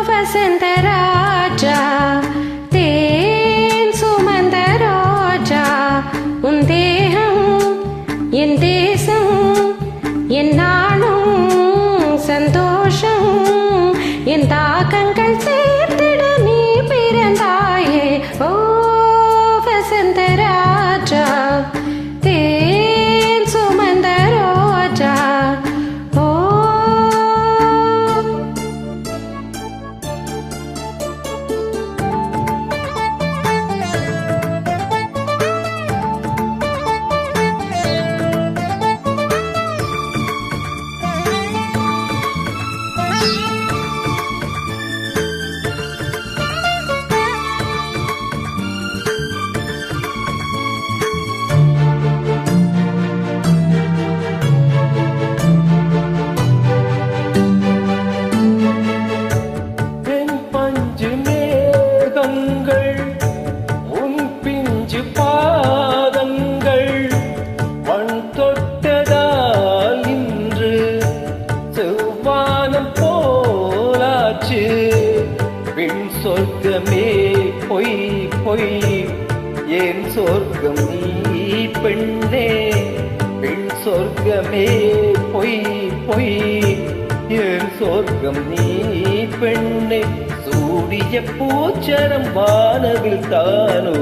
வசந்த ராஜா தேன் சுமந்த ரோஜா உன் தேகம் என் தேசம் என் நாளும் சந்தோஷம் என் தாகங்கள் சேர்த்திட நீ பிறந்தாயே ஓ வசந்த ராஜா தேன் சுமந்த ரோஜா பெண் சொர்க்கமே பொய் பொய் ஏன் சொர்க்கம் நீ பெண்ணே பெண் சொர்க்கமே பொய் பொய் ஏன் சொர்க்கம் நீ பெண்ணே சூடிய பூச்சரம் வானவில் தானோ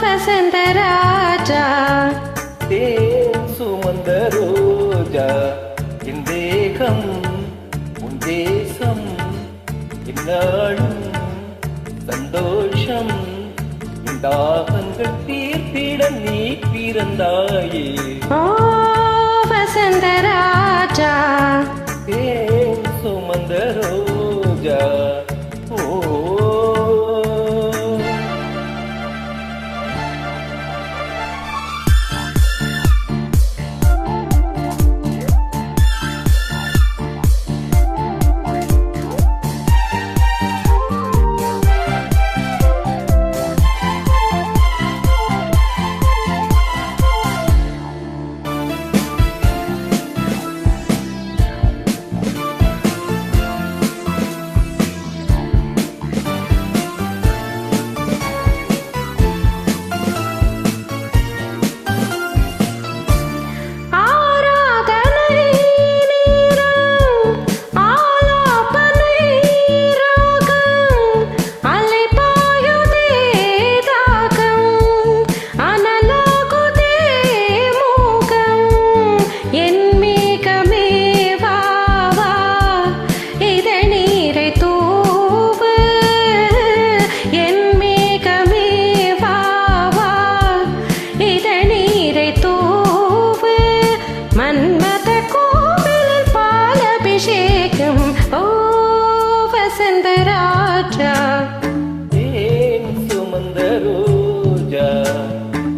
வசந்த ராஜா தேன் சுமந்த ரோஜா என் தேகம் உன் தேசம் இந்நாளும் சந்தோஷம் தாகங்கள் தீர்த்திட நீ பிறந்தாயே வசந்த ராஜா தேன் சுமந்த ரோஜா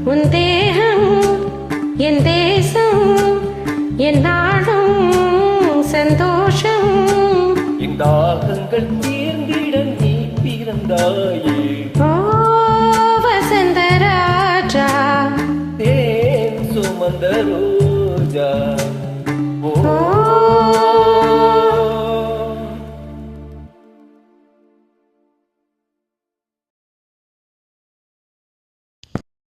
உன் தேகம் என் தேசம் என் நாடும் சந்தோஷம் இந்த தாகங்கள் தீர்ந்திட நீ பிறந்தாய்